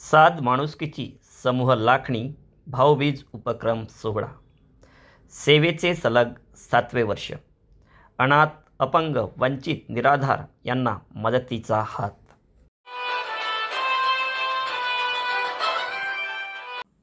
साध माणुसकीची समूह लाखणी भाऊबीज उपक्रम सोहळा. सेवेचे सलग 7वे वर्ष. अनाथ, अपंग, वंचित, निराधार यांना मदतीचा हात.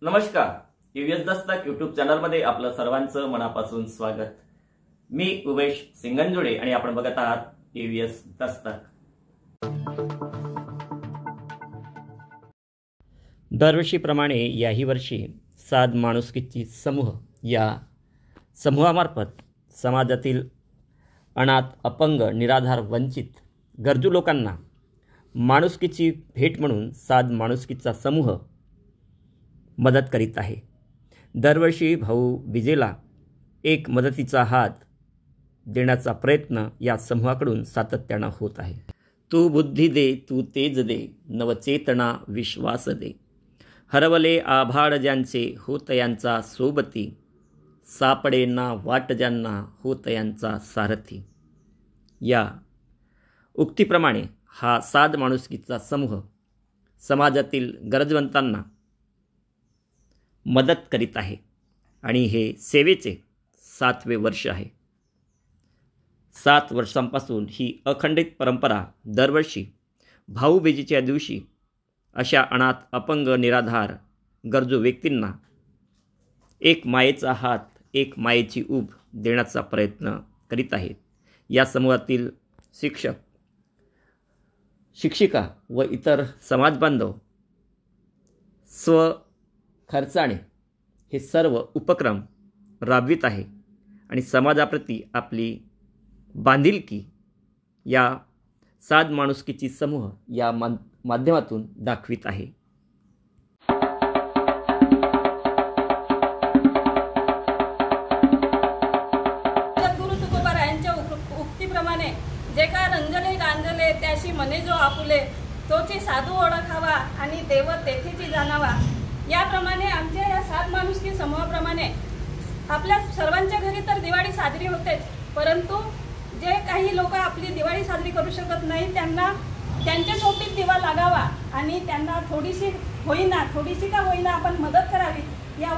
नमस्कार. यूएस दस्तक यूट्यूब चॅनलमध्ये आपलं सर्वांचं मनापासून स्वागत. मी उमेश सिंगंजुडे आणि आपण बघत आहात यूएस दस्तक. दरवर्षीप्रमाणे याही वर्षी साध माणुसकीची समूह या समूहामार्फत समाजातील अनाथ, अपंग, निराधार, वंचित, गरजू लोकांना माणुसकीची भेट म्हणून साध माणुसकीचा समूह मदत करीत आहे. दरवर्षी भाऊ बीजेला एक मदतीचा हात देण्याचा प्रयत्न या समूहाकडून सातत्यानं होत आहे. तू बुद्धी दे, तू तेज दे, नवचेतना विश्वास दे. हरवले आभाळ ज्यांचे, होतयांचा सोबती. सापडेना वाट ज्यांना, होतयांचा सारथी. या उक्तीप्रमाणे हा साध माणुसकीचा समूह समाजातील गरजवंतांना मदत करीत आहे आणि हे सेवेचे 7वे वर्ष आहे. 7 वर्षांपासून ही अखंडित परंपरा दरवर्षी भाऊबीजेच्या दिवशी अशा अनाथ, अपंग, निराधार, गरजू व्यक्तींना एक मायेचा हात, एक मायेची ऊब देण्याचा प्रयत्न करीत आहेत. या समूहातील शिक्षक, शिक्षिका व इतर समाजबांधव स्वखर्चाने हे सर्व उपक्रम राबवित आहे आणि समाजाप्रती आपली बांधिलकी या साध माणुसकीची समूह या माध्यमातून दाखवित आहे. गुरु तुकोबारायांच्या उक्तीप्रमाणे जे का रंजले गांजले त्याशी मने जो आपुले, तोची साधू ओळखावा आणि देव तेथेची जाणावा. याप्रमाणे आमच्या या साध माणुसकी समूहाप्रमाणे आपल्या सर्वांच्या घरी तर दिवाळी साजरी होतेच, परंतु जे काही लोक आपली दिवाळी साजरी करू शकत नाही त्यांना त्यांच्या सोबतीत दिवा लागावा आणि त्यांना थोडीशी का होईना आपण मदत करावी या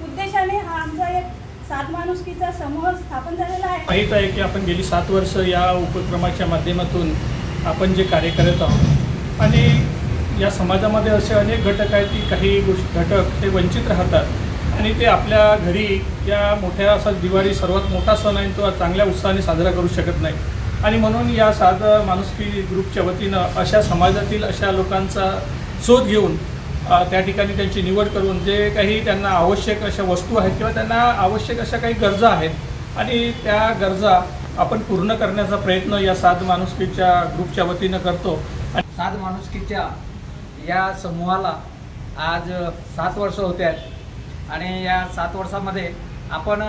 उद्देशाने हा आमचा एक साध माणुसकीचा समूह स्थापन झालेला आहे. माहीत आहे की आपण गेली 7 वर्ष या उपक्रमाच्या माध्यमातून आपण जे कार्य करत आहोत आणि या समाजामध्ये असे अनेक घटक आहेत की काही घटक ते वंचित राहतात आणि ते आपल्या घरी या मोठ्या असा दिवाळी सर्वात मोठा सण आहे तो चांगल्या उत्साहाने साजरा करू शकत नाही आणि म्हणून या साध माणुसकी ग्रुपच्या वतीनं अशा समाजातील अशा लोकांचा शोध घेऊन त्या ठिकाणी त्यांची निवड करून जे काही त्यांना आवश्यक अशा वस्तू आहेत किंवा त्यांना आवश्यक अशा काही गरजा आहेत आणि त्या गरजा आपण पूर्ण करण्याचा प्रयत्न या साध माणुसकीच्या ग्रुपच्या वतीनं करतो. साध माणुसकीच्या या समूहाला आज 7 वर्ष होते आहेत आणि या 7 वर्षामध्ये आपण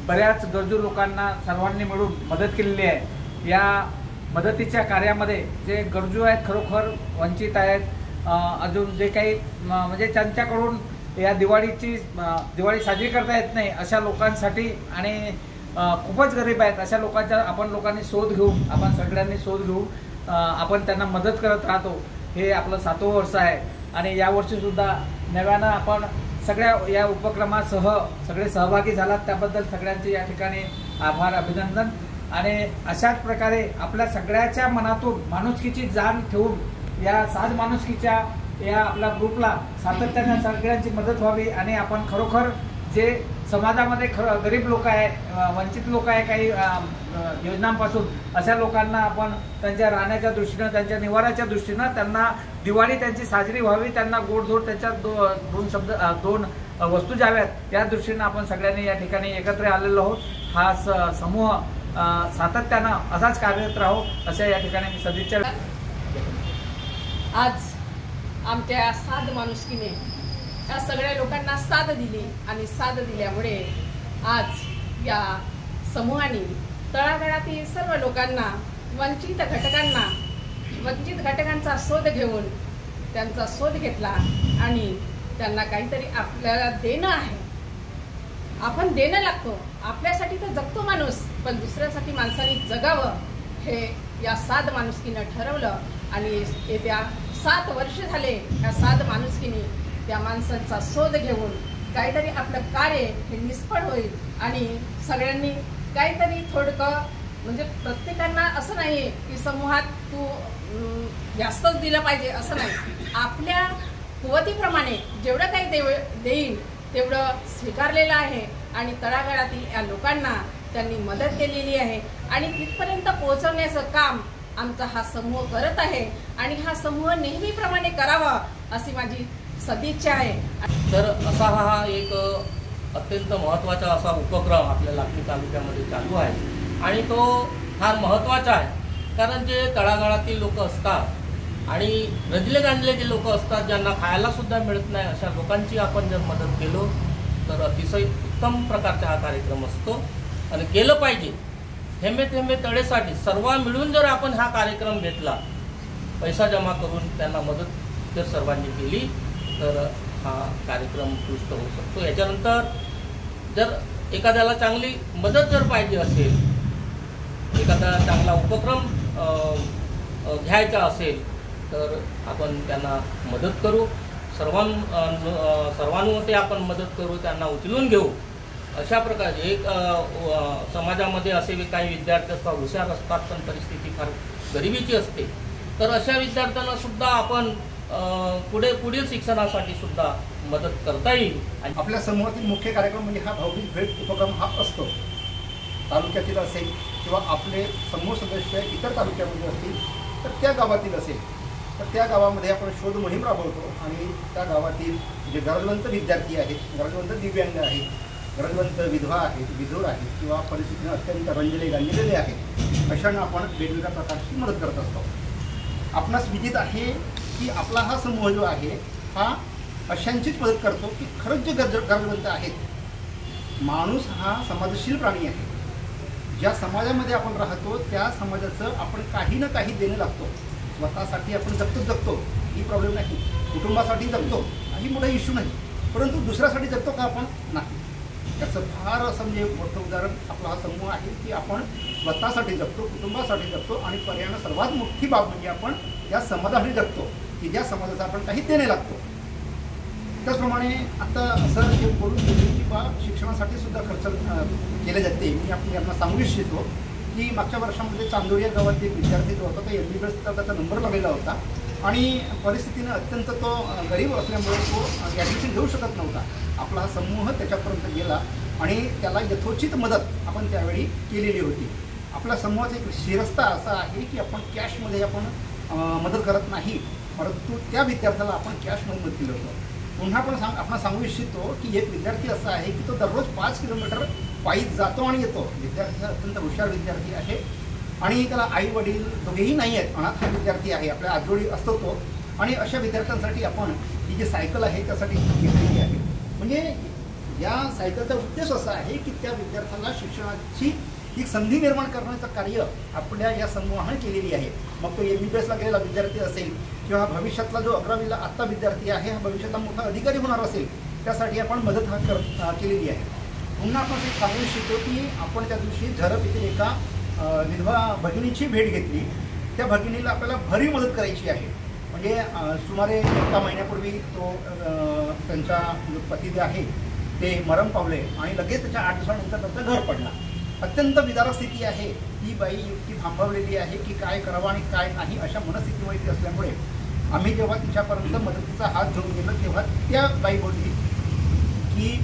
बऱ्याच गरजू लोकांना सर्वांनी मिळून मदत केलेली आहे. या मदतीच्या कार्यामध्ये जे गरजू आहेत, खरोखर वंचित आहेत, अजून जे काही म्हणजे त्यांच्याकडून या दिवाळी साजरी करता येत नाही अशा लोकांसाठी आणि खूपच गरीब आहेत अशा लोकांच्या आपण सगळ्यांनी शोध घेऊन आपण त्यांना मदत करत राहतो. हे आपलं 7वं वर्ष आहे आणि यावर्षीसुद्धा नव्यानं आपण सगळ्या या उपक्रमासह सगळे सहभागी झालात त्याबद्दल सगळ्यांचे या ठिकाणी आभार, अभिनंदन. आणि अशाच प्रकारे आपल्या सगळ्याच्या मनातून माणुसकीची जाण ठेवून या साध माणुसकीच्या या आपल्या ग्रुपला सातत्याने सगळ्यांची मदत व्हावी आणि आपण खरोखर जे समाजामध्ये गरीब लोक आहे, वंचित लोक आहे काही योजनांपासून, अशा लोकांना आपण त्यांच्या राहण्याच्या दृष्टीनं, त्यांच्या निवाऱ्याच्या दृष्टीनं त्यांना दिवाळी त्यांची साजरी व्हावी, त्यांना गोडधोड त्याच्यात दोन वस्तू द्याव्यात या दृष्टीनं आपण सगळ्यांनी या ठिकाणी एकत्र आलेलो आहोत. हा समूह सातत्यानं असाच कार्यरत राहू अशा या ठिकाणी मी सदिच्छा. आज आमच्या साध माणुसकीने या सगळ्या लोकांना साथ दिली आणि साथ दिल्यामुळे आज या समूहाने तळागाळातील सर्व लोकांना, वंचित घटकांचा शोध घेऊन त्यांचा शोध घेतला आणि त्यांना काहीतरी आपल्याला देणं आहे. आपण देणं लागतो. आपल्यासाठी तर जगतो माणूस, पण दुसऱ्यासाठी माणसाने जगावं हे या साध माणुसकीनं ठरवलं आणि येत्या 7 वर्ष झाले ह्या 7 माणुसकीने त्या माणसांचा शोध घेऊन काहीतरी आपलं कार्य हे निष्फळ होईल आणि सगळ्यांनी काहीतरी थोडकं म्हणजे प्रत्येकांना असं नाही आहे की समूहात तू जास्तच दिलं पाहिजे असं नाही, आपल्या कुवतीप्रमाणे जेवढं काही देईल तेवढं स्वीकारलेलं आहे आणि तळागाळातील या लोकांना त्यांनी मदत केलेली आहे आणि तिथपर्यंत पोहोचवण्याचं काम आमचा हा समूह करत आहे आणि हा समूह नेहमीप्रमाणे करावा अशी माझी सदिच्छा आहे। तर असा हा एक अत्यंत महत्त्वाचा असा उपक्रम आपल्या लाखनी तालुक्यामध्ये चालू आहे आणि तो फार महत्त्वाचा आहे, कारण जे तळागाळातील लोक असतात आणि रजले गांजले जे लोक असतात ज्यांना खायला सुद्धा मिळत नाही, अशा लोकांची आपण जर मदत केलो तर अतिशय उत्तम प्रकारचा हा कार्यक्रम असतो आणि केलं पाहिजे। थेंबे थेंबे तळेसाठी सर्व मिळून जर आपण हा कार्यक्रम घेतला, पैसा जमा करून त्यांना मदत जर सर्वांनी केली तर हा कार्यक्रम उत्कृष्ट होऊ शकतो। याच्यानंतर जर एखाद्याला चांगली मदत जर पाहिजे असेल, एखादा चांगला उपक्रम घ्यायचा असेल तर आपण त्यांना मदत करू, सर्वानुमते आपण मदत करू, त्यांना उचलून घेऊ। अशा प्रकारे एक समाजामध्ये असे काही विद्यार्थी असतात, हुशार असतात, पण परिस्थिती फार गरिबीची असते, तर अशा विद्यार्थ्यांना सुद्धा आपण पुढील शिक्षणासाठी सुद्धा मदत करता येईल। आणि आपल्या समूहातील मुख्य कार्यक्रम म्हणजे हा भाऊबीज भेट उपक्रम हा असतो। तालुक्यातील असेल किंवा आपले समूह सदस्य इतर तालुक्यामध्ये असतील तर त्या गावातील असेल तर त्या गावामध्ये आपण शोध मोहीम राबवतो आणि त्या गावातील जे गरजवंत विद्यार्थी आहेत, गरजवंत दिव्यांग आहेत, गरजवंत विधवा आहेत, विधूर आहेत किंवा परिस्थितीने अत्यंत रंजले गांजलेले आहेत, अशांना आपण वेगवेगळ्या प्रकारची मदत करत असतो। आपणास विदित आहे की आपला हा समूह जो आहे हा अशांचीच मदत करतो की खरंच जे गरजवंत आहेत। माणूस हा समाजशील प्राणी आहे, ज्या समाजामध्ये आपण राहतो त्या समाजाचं आपण काही ना काही देणं लागतो। स्वतःसाठी आपण जगतो ही प्रॉब्लेम नाही, कुटुंबासाठी जगतो ही मोठा इश्यू नाही, परंतु दुसऱ्यासाठी जगतो का आपण नाही। त्याचं फार असं म्हणजे मोठं उदाहरण आपला हा समूह आहे की आपण स्वतःसाठी जगतो, कुटुंबासाठी जगतो आणि पर्यायानं सर्वात मोठी बाब म्हणजे आपण या समाजासाठी जगतो की ज्या समाजाचा आपण काही देणे लागतो। त्याचप्रमाणे आता असं जे बोलून गेले की बा शिक्षणासाठी सुद्धा खर्च केले जाते। मी आपल्याला सांगू इच्छितो की मागच्या वर्षामध्ये चांदोरी या गावात एक विद्यार्थी जो होता तो MBBSचा त्याचा नंबर लागलेला होता आणि परिस्थितीनं अत्यंत तो गरीब असल्यामुळे तो ॲडमिशन घेऊ शकत नव्हता। आपला हा समूह त्याच्यापर्यंत गेला आणि त्याला यथोचित मदत आपण त्यावेळी केलेली होती। आपल्या समूहाचा एक शिरस्ता असा आहे की आपण कॅशमध्ये आपण मदत करत नाही, परंतु त्या विद्यार्थ्याला आपण कॅशमध्ये मदत केलं होतं। पुन्हा पण आपण सांगू इच्छितो की एक विद्यार्थी असा आहे की तो दररोज 5 किलोमीटर पायी जातो आणि येतो। विद्यार्थी अत्यंत हुशार विद्यार्थी आहे आणि त्याला आई वडील दोघेही नाही आहेत, अनाथ हा विद्यार्थी आहे, आपल्या आजोळी असतो तो। आणि अशा विद्यार्थ्यांसाठी आपण ही जी सायकल आहे त्यासाठी घेतलेली आहे। म्हणजे या सायकलचा उद्देश असा आहे की त्या विद्यार्थ्यांना शिक्षणाची एक संधी निर्माण करण्याचं कार्य आपल्या या समूहाने केलेली आहे। मग तो MBBSला गेलेला विद्यार्थी असेल किंवा भविष्यातला जो 11वीला आत्ता विद्यार्थी आहे हा भविष्यातला मोठा अधिकारी होणार असेल, त्यासाठी आपण मदत केलेली आहे। पुन्हा आपण सांगू इच्छितो की आपण त्या दिवशी झरप येथील एका विधवा भगिनीची भेट घेतली। त्या भगिनीला आपल्याला भरीव मदत करायची आहे। म्हणजे सुमारे 1 महिन्यापूर्वी तो त्यांचा पती जे आहे ते मरण पावले आणि लगेच त्याच्या 8 दिवसानंतर त्यांचं घर पडला। अत्यंत विदारक स्थिती आहे, ती बाई इतकी थांबवलेली आहे की काय करावं आणि काय नाही अशा मनस्थितीमध्ये ती असल्यामुळे आम्ही जेव्हा तिच्यापर्यंत मदतीचा हात घेऊन गेलो तेव्हा त्या बाई बोलली की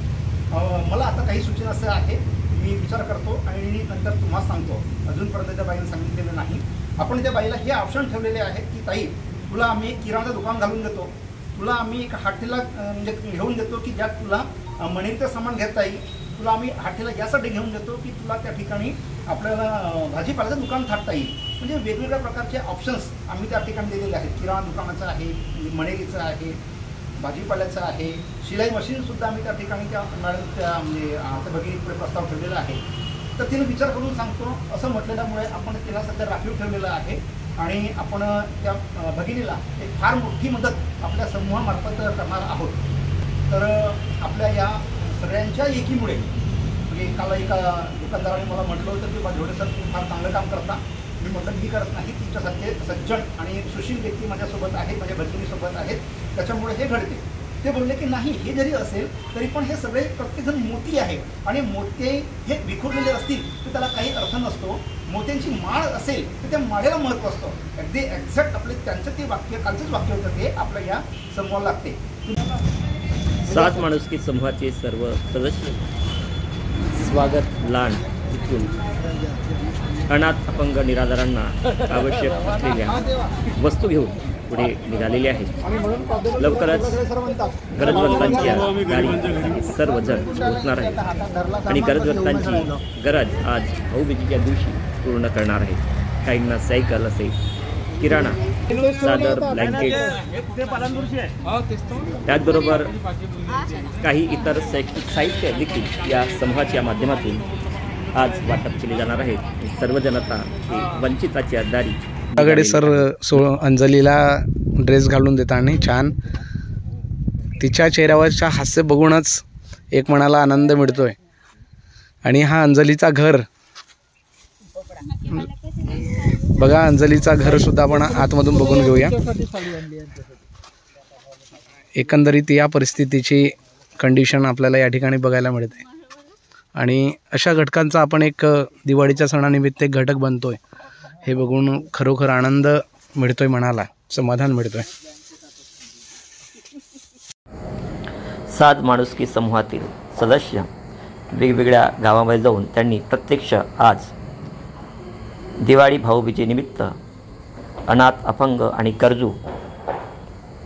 मला आता काही सूचना असं आहे, मी विचार करतो आणि नंतर तुम्हाला सांगतो। अजूनपर्यंत त्या बाईने सांगितलेलं नाही। आपण त्या बाईला हे ऑप्शन ठेवलेले आहेत की ताई तुला आम्ही किराणा दुकान घालून देतो, तुला आम्ही एक हाटीला म्हणजे घेऊन देतो की ज्यात तुला मणीचं सामान घेता येईल, तुला आम्ही हाटीला यासाठी घेऊन देतो की तुला त्या ठिकाणी आपल्याला भाजीपाल्याचं दुकान थाटता येईल। म्हणजे वेगवेगळ्या प्रकारचे ऑप्शन्स आम्ही त्या ठिकाणी दिलेले आहेत। किराणा दुकानाचं आहे, मणेरीचं आहे, भाजीपाल्याचं आहे, शिलाई मशीनसुद्धा आम्ही त्या ठिकाणी त्या मॅडमच्या म्हणजे आता भगिनीपुढे प्रस्ताव ठेवलेला आहे। तर तिने विचार करून सांगतो असं म्हटलेल्यामुळे आपण तिला सध्या राखीव ठेवलेलं आहे आणि आपण त्या भगिनीला एक फार मोठी मदत आपल्या समूहामार्फत करणार आहोत। तर आपल्या या सगळ्यांच्या एकीमुळे म्हणजे काल एका दुकानदाराने मला म्हटलं होतं की बा झोडे सर तुम्ही फार चांगलं काम करता, मी म्हटलं मी करत नाही, तुमच्यासारखे सज्जन आणि सुशील व्यक्ती माझ्यासोबत आहेत, माझ्या भगिनीसोबत आहेत, त्याच्यामुळे हे घडते. ते बोलले की नाही, हे जरी असेल तरी पण हे सगळे प्रत्येकजण मोती आहे आणि मोते हे विखुरलेले असतील तर त्याला काही अर्थ नसतो. मोत्यांची माळ असेल तर त्या माळेला महत्त्व असतं. अगदी एक्झॅक्ट आपले त्यांचं ते वाक्य, कालचंच वाक्य होतं ते आपल्या या समूहाला लागते. सात माणुसकी समूहाचे सर्व सदस्य स्वागत लांड इथून अनाथ अपंग निराधारांना आवश्यक असलेल्या वस्तू घेऊन पुढे निघालेले आहेत. लवकरच गरजवंतांच्या गाडी सर्वजण पोहोचणार आहेत आणि गरजवंतांची गरज आज भाऊबीजेच्या दिवशी पूर्ण करणार आहेत. काहींना सायकल असेल, किराणा, चादर, ब्लँकेट, त्याचबरोबर काही इतर शैक्षणिक साहित्य देखील या समूहाच्या माध्यमातून आज वाटप केले जाणार आहेत. सर्व जनता हे वंचिताच्या दारी सर अंजलीला ड्रेस घालून देतात आणि छान तिच्या चेहऱ्यावरच्या हास्य बघूनच एक मनाला आनंद मिळतोय. आणि हा अंजलीचा घर बघा, अंजलीचा घर सुद्धा आपण आतमधून बघून घेऊया. एकंदरीत या परिस्थितीची कंडिशन आपल्याला या ठिकाणी बघायला मिळते आणि अशा घटकांचा आपण एक दिवाळीच्या सणानिमित्त एक घटक बनतोय हे बघून खरोखर आनंद मिळतोय, मनाला समाधान मिळतोय. सात माणुसकी समूहातील सदस्य वेगवेगळ्या गावामध्ये जाऊन त्यांनी प्रत्यक्ष आज दिवाळी भाऊबीजेनिमित्त अनाथ अपंग आणि गरजू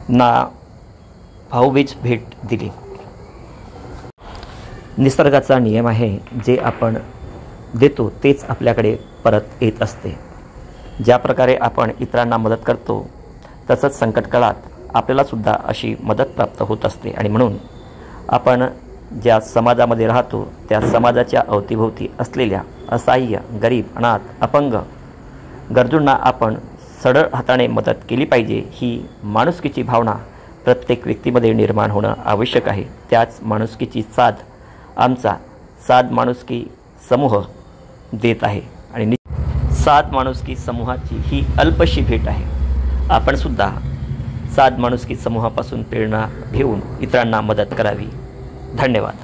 ना भाऊबीज भेट दिली. निसर्गाचा नियम आहे, जे आपण देतो तेच आपल्याकडे परत येत असते. ज्या प्रकारे आपण इतरांना मदत करतो तसंच संकट काळात आपल्यालासुद्धा अशी मदत प्राप्त होत असते. आणि म्हणून आपण ज्या समाजामध्ये राहतो त्या समाजाच्या अवतीभोवती असलेल्या असहाय्य, गरीब, अनाथ, अपंग, गरजूंना आपण सरळ हाताने मदत केली पाहिजे. ही माणुसकीची भावना प्रत्येक व्यक्तीमध्ये निर्माण होणं आवश्यक आहे. त्याच माणुसकीची साथ आमचा सात माणुसकी समूह देत आहे आणि सात माणुसकी समूहाची ही अल्पशी भेट आहे. आपण सुद्धा सात माणुसकी समूहापासून प्रेरणा घेऊन इतरांना मदत करावी. धन्यवाद.